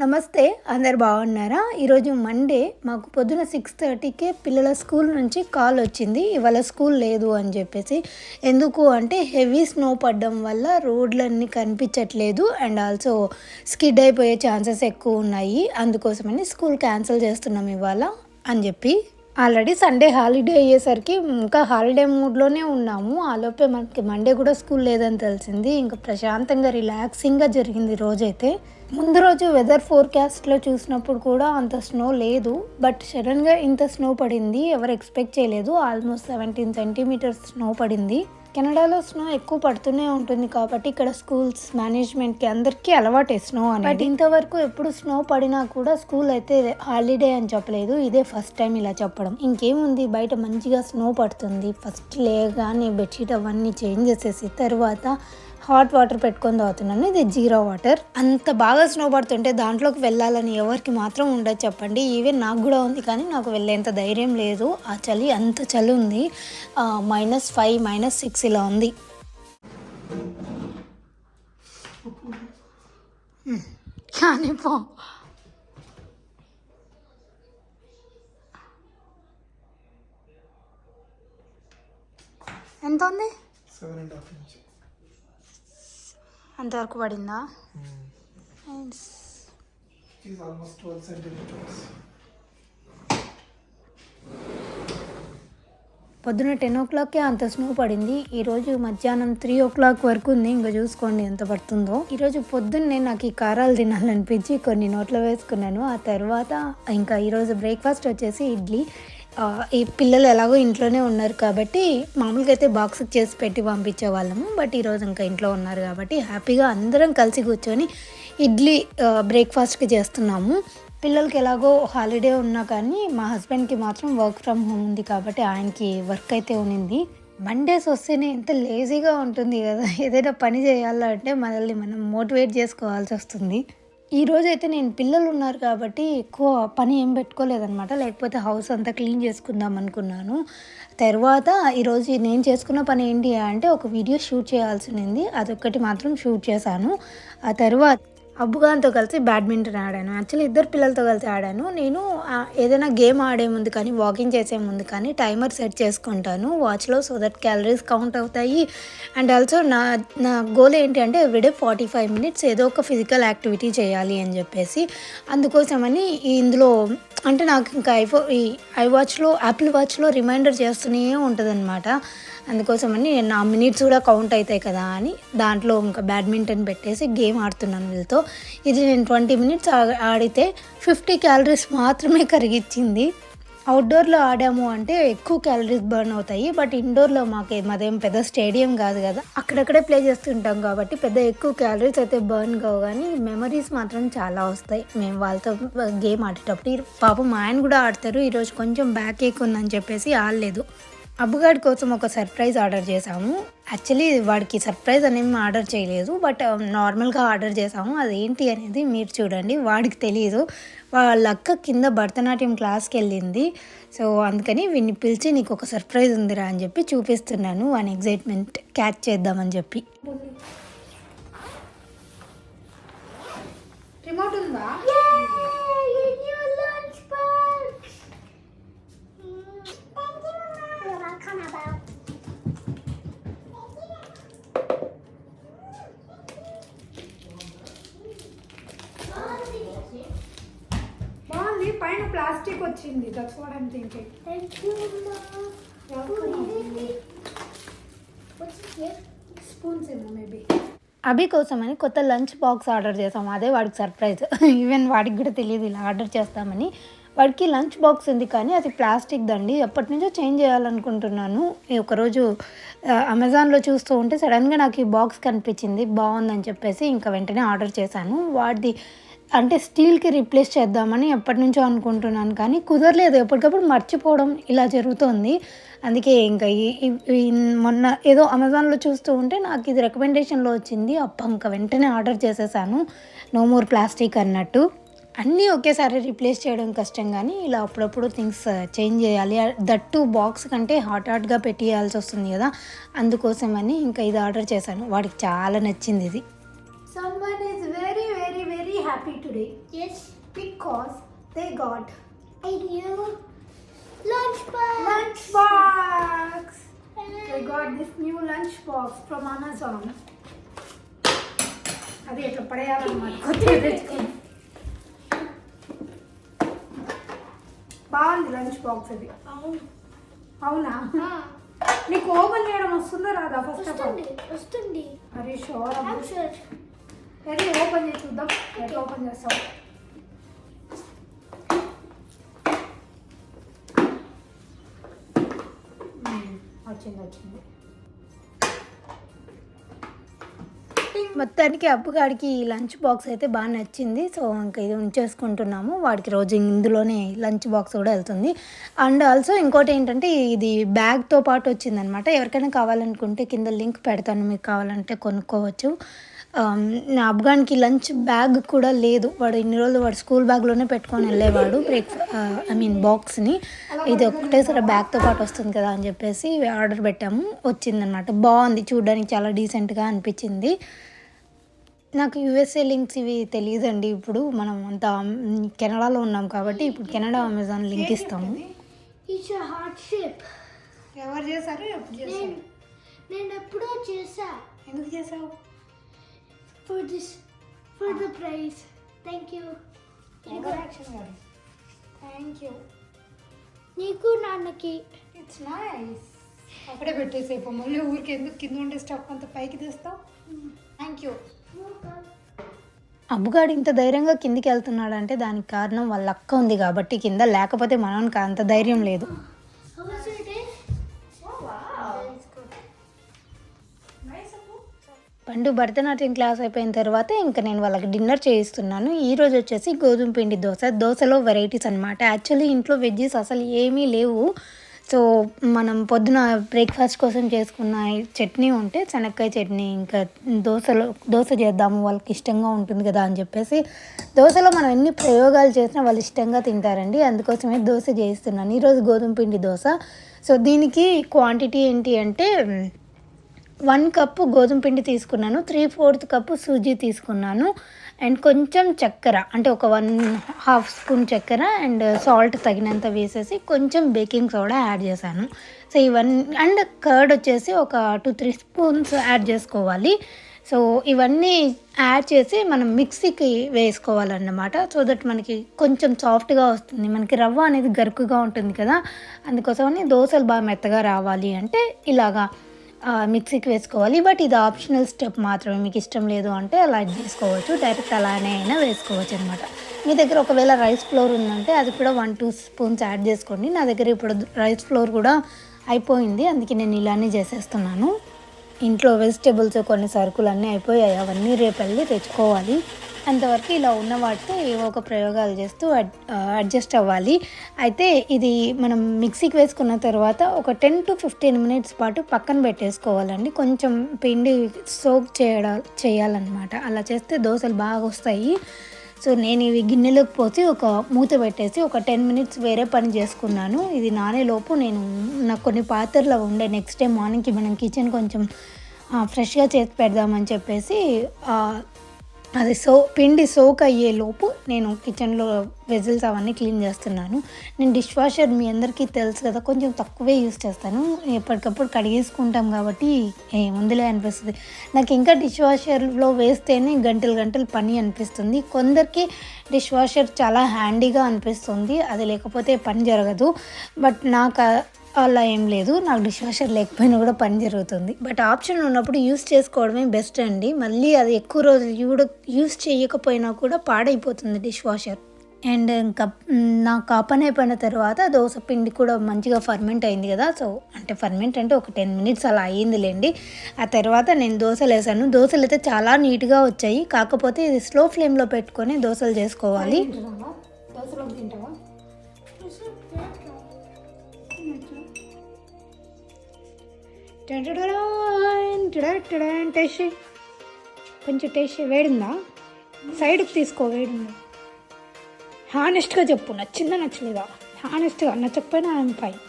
నమస్తే, అందరు బాగున్నారా? ఈరోజు మండే. మాకు పొద్దున 6:30కే పిల్లల స్కూల్ నుంచి కాల్ వచ్చింది, ఇవాళ స్కూల్ లేదు అని చెప్పేసి. ఎందుకు అంటే హెవీ స్నో పడడం వల్ల రోడ్లన్నీ కనిపించట్లేదు అండ్ ఆల్సో స్కిడ్ అయిపోయే ఛాన్సెస్ ఎక్కువ ఉన్నాయి, అందుకోసమని స్కూల్ క్యాన్సిల్ చేస్తున్నాం ఇవాళ అని చెప్పి. ఆల్రెడీ సండే హాలిడే అయ్యేసరికి ఇంకా హాలిడే మూడ్లోనే ఉన్నాము. ఆలోపే మనకి మండే కూడా స్కూల్ లేదని తెలిసింది. ఇంకా ప్రశాంతంగా రిలాక్సింగ్గా జరిగింది రోజైతే. ముందు రోజు వెదర్ ఫోర్కాస్ట్లో చూసినప్పుడు కూడా అంత స్నో లేదు, బట్ సడన్గా ఇంత స్నో పడింది, ఎవరు ఎక్స్పెక్ట్ చేయలేదు. ఆల్మోస్ట్ 17 సెంటీమీటర్స్ స్నో పడింది. కెనడాలో స్నో ఎక్కువ పడుతూనే ఉంటుంది కాబట్టి ఇక్కడ స్కూల్స్ మేనేజ్మెంట్కి అందరికీ అలవాటే స్నో అని. బట్ ఇంతవరకు ఎప్పుడు స్నో పడినా కూడా స్కూల్ అయితే హాలిడే అని చెప్పలేదు, ఇదే ఫస్ట్ టైం ఇలా చెప్పడం. ఇంకేముంది, బయట మంచిగా స్నో పడుతుంది. ఫస్ట్ లేగానే బెడ్షీట్ అవన్నీ చేంజ్ చేసేసి తర్వాత హాట్ వాటర్ పెట్టుకొని తాగుతున్నాను. ఇది జీరా వాటర్. అంత బాగా స్నో పడుతుంటే దాంట్లోకి వెళ్ళాలని ఎవరికి మాత్రం ఉండదు చెప్పండి. ఈవెన్ నాకు కూడా ఉంది, కానీ నాకు వెళ్ళేంత ధైర్యం లేదు. ఆ చలి అంత చలి ఉంది, -5 -6 ఇలా ఉంది. కానీ పో ఎంత ఉంది? 7.5 inches. అంతవరకు పడిందా? It is almost 12 centimeters. పొద్దున 10 o'clockకే అంత స్నో పడింది. ఈరోజు మధ్యాహ్నం 3 o'clock వరకు ఉంది. ఇంకా చూసుకోండి ఎంత పడుతుందో. ఈరోజు పొద్దున్నే నాకు ఈ కారాలు తినాలనిపించి కొన్ని నోట్లో వేసుకున్నాను. ఆ తర్వాత ఇంకా ఈరోజు బ్రేక్ఫాస్ట్ వచ్చేసి ఇడ్లీ. ఈ పిల్లలు ఎలాగో ఇంట్లోనే ఉన్నారు కాబట్టి మామూలుగా అయితే బాక్స్కి చేసి పెట్టి పంపించే వాళ్ళము, బట్ ఈరోజు ఇంకా ఇంట్లో ఉన్నారు కాబట్టి హ్యాపీగా అందరం కలిసి కూర్చొని ఇడ్లీ బ్రేక్ఫాస్ట్కి చేస్తున్నాము. పిల్లలకి ఎలాగో హాలిడే ఉన్నా కానీ మా హస్బెండ్కి మాత్రం వర్క్ ఫ్రమ్ హోమ్ ఉంది కాబట్టి ఆయనకి వర్క్ అయితే ఉన్నింది. మండేస్ వస్తేనే ఎంత లేజీగా ఉంటుంది కదా, ఏదైనా పని చేయాలంటే మనల్ని మనం మోటివేట్ చేసుకోవాల్సి వస్తుంది. ఈరోజు అయితే నేను పిల్లలు ఉన్నారు కాబట్టి ఎక్కువ పని ఏం పెట్టుకోలేదన్నమాట, లేకపోతే హౌస్ అంతా క్లీన్ చేసుకుందాం అనుకున్నాను. తర్వాత ఈరోజు నేను చేసుకున్న పని ఏంటి అంటే ఒక వీడియో షూట్ చేయాల్సి ఉంది, అదొక్కటి మాత్రం షూట్ చేశాను. ఆ తర్వాత అబ్బుగాంతో కలిసి బ్యాడ్మింటన్ ఆడాను. యాక్చువల్లీ ఇద్దరు పిల్లలతో కలిసి ఆడాను. నేను ఏదైనా గేమ్ ఆడే ముందు కానీ వాకింగ్ చేసే ముందు కానీ టైమర్ సెట్ చేసుకుంటాను వాచ్లో, సో దట్ క్యాలరీస్ కౌంట్ అవుతాయి. అండ్ ఆల్సో నా గోల్ ఏంటి అంటే ఎవ్రీడే 45 minutes ఏదో ఒక ఫిజికల్ యాక్టివిటీ చేయాలి అని చెప్పేసి. అందుకోసమని ఇందులో అంటే నాకు ఇంకా ఐవాచ్లో యాపిల్ వాచ్లో రిమైండర్ చేస్తూనే ఉంటుంది అనమాట. అందుకోసమని నా మినిట్స్ కూడా కౌంట్ అవుతాయి కదా అని దాంట్లో ఇంకా బ్యాడ్మింటన్ పెట్టేసి గేమ్ ఆడుతున్నాను వీళ్ళతో. ఇది నేను 20 minutes ఆడితే 50 calories మాత్రమే కరిగించింది. అవుట్డోర్లో ఆడాము అంటే ఎక్కువ క్యాలరీస్ బర్న్ అవుతాయి, బట్ ఇండోర్లో మాదేం పెద్ద స్టేడియం కాదు కదా, అక్కడక్కడే ప్లే చేస్తుంటాం కాబట్టి పెద్ద ఎక్కువ క్యాలరీస్ అయితే బర్న్ కావు, కానీ మెమరీస్ మాత్రం చాలా వస్తాయి మేము వాళ్ళతో గేమ్ ఆడేటప్పుడు. పాపం మా ఆయన కూడా ఆడతారు, ఈరోజు కొంచెం బ్యాక్ ఏక్ ఉందని చెప్పేసి ఆడలేదు. అబ్బుగాడి కోసం ఒక సర్ప్రైజ్ ఆర్డర్ చేసాము. యాక్చువల్లీ వాడికి సర్ప్రైజ్ అనేవి ఆర్డర్ చేయలేదు, బట్ నార్మల్గా ఆర్డర్ చేసాము. అదేంటి అనేది మీరు చూడండి, వాడికి తెలియదు. వాళ్ళ అక్క కింద భరతనాట్యం క్లాస్కి వెళ్ళింది, సో అందుకని వీడిని పిలిచి నీకు ఒక సర్ప్రైజ్ ఉందిరా అని చెప్పి చూపిస్తున్నాను, వాని ఎగ్జైట్మెంట్ క్యాచ్ చేద్దామని చెప్పి. రిమోట్ ఉందా? బాగుంది, పైన ప్లాస్టిక్ వచ్చింది. That's what I'm thinking. Spoons ఏమో మేబీ. అభి కోసమని కొత్త లంచ్ బాక్స్ ఆర్డర్ చేసాము, అదే వాడికి సర్ప్రైజ్. ఈవెన్ వాడికి కూడా తెలియదు ఇలా ఆర్డర్ చేస్తామని. వాడికి లంచ్ బాక్స్ ఉంది కానీ అది ప్లాస్టిక్ దండి, ఎప్పటి నుంచో చేంజ్ చేయాలనుకుంటున్నాను. ఒకరోజు అమెజాన్లో చూస్తూ ఉంటే సడన్గా నాకు ఈ బాక్స్ కనిపించింది, బాగుందని చెప్పేసి ఇంకా వెంటనే ఆర్డర్ చేశాను. వాడిది అంటే స్టీల్కి రీప్లేస్ చేద్దామని ఎప్పటి నుంచో అనుకుంటున్నాను కానీ కుదరలేదు, ఎప్పటికప్పుడు మర్చిపోవడం ఇలా జరుగుతుంది. అందుకే ఇంకా మొన్న ఏదో అమెజాన్లో చూస్తూ ఉంటే నాకు ఇది రికమెండేషన్లో వచ్చింది, ఇంకా వెంటనే ఆర్డర్ చేసేసాను. నో మోర్ ప్లాస్టిక్ అన్నట్టు. అన్నీ ఒకేసారి రీప్లేస్ చేయడం కష్టం, కానీ ఇలా అప్పుడప్పుడు థింగ్స్ చేంజ్ చేయాలి. దట్టు బాక్స్ కంటే హాట్గా పెట్టేయాల్సి వస్తుంది కదా, అందుకోసమని ఇంకా ఇది ఆర్డర్ చేశాను. వాడికి చాలా నచ్చింది ఇది. Someone is very happy to today Yes, because they got a new lunchbox. lunchbox. They got this new lunchbox from Amazon. అది ఎట్లా పడేయాలన్నమాట కొత్తగా తెచ్చుకొని. బాగుంది లంచ్ బాక్స్ అది. అవునా? నీకు ఓపెన్ చేయడం వస్తుందా రాదా ఫస్ట్ ఆఫ్ ఆల్? వస్తుంది. అరే షూర్ I'm sure. అది ఓపెన్ చేసి చూద్దాం ఎట్లా ఓపెన్ చేస్తావు. వచ్చింది మొత్తానికి అబ్బుగాడికి ఈ లంచ్ బాక్స్ అయితే బాగా నచ్చింది. సో ఇంకా ఇది ఉంచేసుకుంటున్నాము. వాడికి రోజు ఇందులోనే లంచ్ బాక్స్ కూడా వెళ్తుంది. అండ్ ఆల్సో ఇంకోటి ఏంటంటే ఇది బ్యాగ్తో పాటు వచ్చిందనమాట. ఎవరికైనా కావాలనుకుంటే కింద లింక్ పెడతాను, మీకు కావాలంటే కొనుక్కోవచ్చు. నా అబ్గానికి లంచ్ బ్యాగ్ కూడా లేదు. వాడు ఇన్ని రోజులు వాడు స్కూల్ బ్యాగ్లోనే పెట్టుకొని వెళ్ళేవాడు బాక్స్ని. ఇది ఒకటేసారి బ్యాగ్తో పాటు వస్తుంది కదా అని చెప్పేసి ఆర్డర్ పెట్టాము. వచ్చిందనమాట. బాగుంది, చూడడానికి చాలా డీసెంట్గా అనిపించింది. నాకు యూఎస్ఏ లింక్స్ ఇవి తెలియదండి. ఇప్పుడు మనం అంతా కెనడాలో ఉన్నాం కాబట్టి ఇప్పుడు కెనడా అమెజాన్ లింక్ ఇస్తాము. It's a hard shape. ఎవరు చేశారు? ఎప్పుడు చేశారు? నేను ఎప్పుడో చేసా. ఎందుకు చేసావు? For the prize. Thank you. Thank you. నీకు నాన్నకి. It's nice. అక్కడే పెట్టేసేపు, మళ్ళీ ఊరికి ఎందుకు కింద ఉండే స్టఫ్ అంత పైకి తెస్తావు? Thank you. అబ్బుగాడు ఇంత ధైర్యంగా కిందికి వెళ్తున్నాడు అంటే దానికి కారణం వాళ్ళ అక్క ఉంది కాబట్టి కింద, లేకపోతే మనకి అంత ధైర్యం లేదు. How was your day? Oh wow. That's good. Nice. పండు భరతనాట్యం క్లాస్ అయిపోయిన తర్వాత ఇంకా నేను వాళ్ళకి డిన్నర్ చేయిస్తున్నాను. ఈరోజు వచ్చేసి గోధుమ పిండి దోశలో వెరైటీస్ అనమాట. యాక్చువల్లీ ఇంట్లో వెజ్జెస్ అసలు ఏమీ లేవు. సో మనం పొద్దున బ్రేక్ఫాస్ట్ కోసం చేసుకున్న చట్నీ ఉంటే శనక్కాయ చట్నీ, ఇంకా దోశ చేద్దాము వాళ్ళకి ఇష్టంగా ఉంటుంది కదా అని చెప్పేసి, దోశలో మనం ఎన్ని ప్రయోగాలు చేసినా వాళ్ళు ఇష్టంగా తింటారండి. అందుకోసమే దోశ చేయిస్తున్నాను. ఈరోజు గోధుమ పిండి దోశ. సో దీనికి క్వాంటిటీ ఏంటి అంటే 1 కప్పు గోధుమ పిండి తీసుకున్నాను, 3/4 కప్పు సూజీ తీసుకున్నాను, అండ్ కొంచెం చక్కెర అంటే ఒక 1/2 స్పూన్ చక్కెర అండ్ సాల్ట్ తగినంత వేసేసి కొంచెం బేకింగ్ సోడా యాడ్ చేశాను. సో ఇవన్నీ అండ్ కర్డ్ వచ్చేసి ఒక 2-3 స్పూన్స్ యాడ్ చేసుకోవాలి. సో ఇవన్నీ యాడ్ చేసి మనం మిక్సీకి వేసుకోవాలన్నమాట. సో దట్ మనకి కొంచెం సాఫ్ట్గా వస్తుంది. మనకి రవ్వ అనేది గరుకుగా ఉంటుంది కదా, అందుకోసమని దోశలు బాగా మెత్తగా రావాలి అంటే ఇలాగా మిక్సీకి వేసుకోవాలి. బట్ ఇది ఆప్షనల్ స్టెప్ మాత్రమే. మీకు ఇష్టం లేదు అంటే అలా చేసుకోవచ్చు, డైరెక్ట్ అలానే అయినా వేసుకోవచ్చు అనమాట. మీ దగ్గర ఒకవేళ రైస్ ఫ్లోర్ ఉందంటే అది కూడా 1-2 స్పూన్స్ యాడ్ చేసుకోండి. నా దగ్గర ఇప్పుడు రైస్ ఫ్లోర్ కూడా అయిపోయింది, అందుకే నేను ఇలానే చేసేస్తున్నాను. ఇంట్లో వెజిటేబుల్స్ కొన్ని సరుకులు అన్నీ అయిపోయాయి, అవన్నీ రేపు వెళ్ళి తెచ్చుకోవాలి. అంతవరకు ఇలా ఉన్న వాటితో ఏవో ఒక ప్రయోగాలు చేస్తూ అడ్జస్ట్ అవ్వాలి. అయితే ఇది మనం మిక్సీకి వేసుకున్న తర్వాత ఒక 10-15 మినిట్స్ పాటు పక్కన పెట్టేసుకోవాలండి. కొంచెం పిండి సోక్ చేయాలన్నమాట. అలా చేస్తే దోశలు బాగా వస్తాయి. సో నేను ఇవి గిన్నెలోకి పోసి ఒక మూత పెట్టేసి ఒక 10 మినిట్స్ వేరే పని చేసుకున్నాను. ఇది నానేలోపు నాకు కొన్ని పాత్రలు ఉండే, నెక్స్ట్ డే మార్నింగ్కి మనం కిచెన్ కొంచెం ఫ్రెష్గా చేసి పెడదామని చెప్పేసి అది పిండి సోక్ అయ్యేలోపు నేను కిచెన్లో వెజిల్స్ అవన్నీ క్లీన్ చేస్తున్నాను. నేను డిష్ వాషర్ మీ అందరికీ తెలుసు కదా, కొంచెం తక్కువే యూస్ చేస్తాను. ఎప్పటికప్పుడు కడిగేసుకుంటాం కాబట్టి ముందులే అనిపిస్తుంది. నాకు ఇంకా డిష్ వాషర్లో వేస్తేనే గంటలు పని అనిపిస్తుంది. కొందరికి డిష్ వాషర్ చాలా హ్యాండీగా అనిపిస్తుంది, అది లేకపోతే పని జరగదు. బట్ నాకు అలా ఏం లేదు, నాకు డిష్ వాషర్ లేకపోయినా కూడా పని జరుగుతుంది. బట్ ఆప్షన్ ఉన్నప్పుడు యూస్ చేసుకోవడమే బెస్ట్ అండి. మళ్ళీ అది ఎక్కువ రోజులు యూస్ చేయకపోయినా కూడా పాడైపోతుంది డిష్ వాషర్. అండ్ ఇంకా నాకు ఆ పని అయిపోయిన తర్వాత దోశ పిండి కూడా మంచిగా ఫర్మెంట్ అయింది కదా. సో అంటే ఫర్మెంట్ అంటే ఒక 10 మినిట్స్ అలా అయ్యిందిలేండి. ఆ తర్వాత నేను దోశలు వేసాను. దోశలు అయితే చాలా నీట్గా వచ్చాయి. కాకపోతే ఇది స్లో ఫ్లేమ్లో పెట్టుకొని దోశలు చేసుకోవాలి. దోశలో తింటావా? టేస్ట్ కొంచెం టేస్ట్ వేడిందా? సైడ్కి తీసుకో, వేడిందా? హానెస్ట్గా చెప్పు, నచ్చిందా నచ్చలేదా? హానెస్ట్గా, నచ్చకపోయినా I'm fine.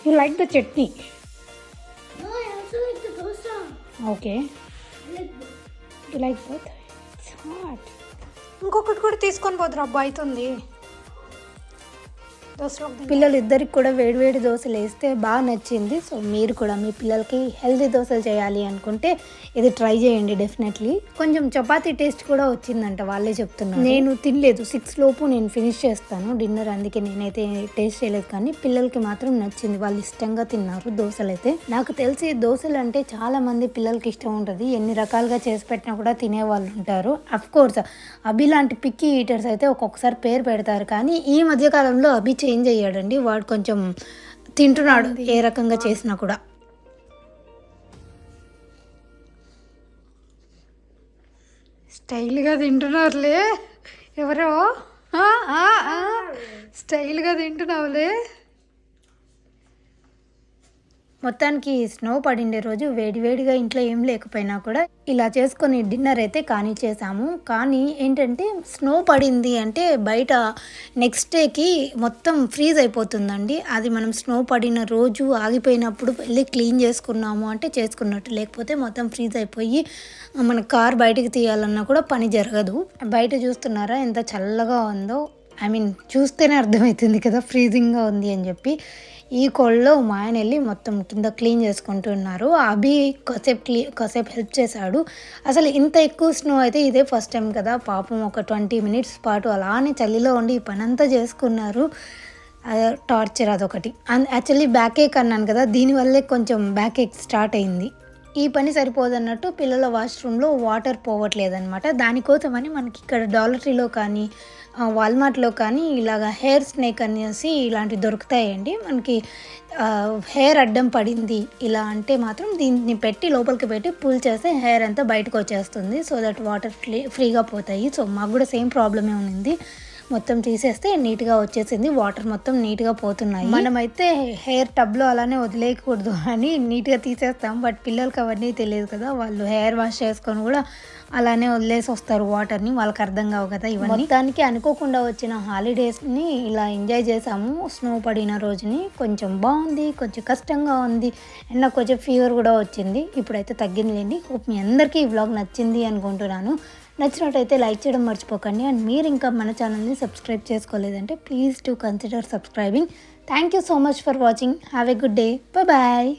You like the chutney? No, I also like the dosa. Okay. You like both? It's hot. ఇంకొకటి కూడా తీసుకొని పోదురు, అబ్బా అవుతుంది. పిల్లలు ఇద్దరికి కూడా వేడివేడి దోశలు వేస్తే బాగా నచ్చింది. సో మీరు కూడా మీ పిల్లలకి హెల్తీ దోశలు చేయాలి అనుకుంటే ఇది ట్రై చేయండి డెఫినెట్లీ. కొంచెం చపాతీ టేస్ట్ కూడా వచ్చిందంట, వాళ్ళే చెప్తున్నారు. నేను తినలేదు, 6 లోపు నేను ఫినిష్ చేస్తాను డిన్నర్, అందుకే నేనైతే టేస్ట్ చేయలేదు. కానీ పిల్లలకి మాత్రం నచ్చింది, వాళ్ళు ఇష్టంగా తిన్నారు దోశలు అయితే. నాకు తెలిసి దోశలు అంటే చాలా మంది పిల్లలకి ఇష్టం ఉంటుంది, ఎన్ని రకాలుగా చేసి పెట్టినా కూడా తినేవాళ్ళు ఉంటారు. అఫ్ కోర్స్ అభి లాంటి పిక్కీ ఈటర్స్ అయితే ఒక్కొక్కసారి పేరు పెడతారు, కానీ ఈ మధ్యకాలంలో అభి చేంజ్ అయ్యాడండి. వాడు కొంచెం తింటున్నాడు ఏ రకంగా చేసినా కూడా. స్టైల్గా తింటున్నారులే ఎవరో, స్టైల్గా తింటున్నావులే. మొత్తానికి స్నో పడిండే రోజు వేడివేడిగా ఇంట్లో ఏం లేకపోయినా కూడా ఇలా చేసుకొని డిన్నర్ అయితే కానిచ్చేసాము. కానీ ఏంటంటే స్నో పడింది అంటే బయట నెక్స్ట్ డేకి మొత్తం ఫ్రీజ్ అయిపోతుందండి. అది మనం స్నో పడిన రోజు ఆగిపోయినప్పుడు వెళ్ళి క్లీన్ చేసుకున్నాము అంటే చేసుకున్నట్టు, లేకపోతే మొత్తం ఫ్రీజ్ అయిపోయి మన కార్ బయటికి తీయాలన్నా కూడా పని జరగదు. బయట చూస్తున్నారా ఎంత చల్లగా ఉందో, ఐ మీన్ చూస్తేనే అర్థమవుతుంది కదా ఫ్రీజింగ్గా ఉంది అని చెప్పి. ఈ కోల్డ్లో మా ఆయన వెళ్ళి మొత్తం కింద క్లీన్ చేసుకుంటున్నారు. అభి కాసేపు హెల్ప్ చేశాడు. అసలు ఇంత ఎక్కువ స్నో అయితే ఇదే ఫస్ట్ టైం కదా, పాపం ఒక 20 మినిట్స్ పాటు అలానే చలిలో ఉండి ఈ పని అంతా చేసుకున్నారు. టార్చర్ అదొకటి. యాక్చువల్లీ బ్యాక్ ఏక్ అన్నాను కదా, దీనివల్లే కొంచెం బ్యాక్ ఏక్ స్టార్ట్ అయింది. ఈ పని సరిపోదన్నట్టు పిల్లల వాష్రూమ్లో వాటర్ పోవట్లేదన్నమాట. దానికోసమని మనకి ఇక్కడ డాలర్ ట్రీలో కానీ వాల్మార్ట్లో కానీ ఇలాగ హెయిర్ స్నేక్ అనేసి ఇలాంటివి దొరుకుతాయండి. మనకి హెయిర్ అడ్డం పడింది ఇలా అంటే మాత్రం దీన్ని పెట్టి లోపలికి పెట్టి పుల్ చేస్తే హెయిర్ అంతా బయటకు వచ్చేస్తుంది. సో దట్ వాటర్ ఫ్రీగా పోతాయి. సో మాకు కూడా సేమ్ ప్రాబ్లమే ఉంది. మొత్తం తీసేస్తే నీట్గా వచ్చేసింది, వాటర్ మొత్తం నీట్గా పోతున్నాయి. మనమైతే హెయిర్ టబ్లో అలానే వదిలేయకూడదు అని నీట్గా తీసేస్తాం, బట్ పిల్లలకి అవన్నీ తెలియదు కదా, వాళ్ళు హెయిర్ వాష్ చేసుకొని కూడా అలానే వదిలేసి వస్తారు వాటర్ని, వాళ్ళకి అర్థం కావు కదా ఇవన్నీ. మొత్తానికి అనుకోకుండా వచ్చిన హాలిడేస్ని ఇలా ఎంజాయ్ చేసాము. స్నో పడిన రోజుని కొంచెం బాగుంది, కొంచెం కష్టంగా ఉంది, అండ్ నాకు కొంచెం ఫీవర్ కూడా వచ్చింది. ఇప్పుడైతే తగ్గిందిలేండి. హోప్ మీ అందరికీ ఈ వ్లాగ్ నచ్చింది అనుకుంటున్నాను. నచ్చినట్టయితే లైక్ చేయడం మర్చిపోకండి. అండ్ మీరు ఇంకా మన ఛానల్ని సబ్స్క్రైబ్ చేసుకోలేదంటే please to consider subscribing. Thank you so much for watching. Have a good day. Bye.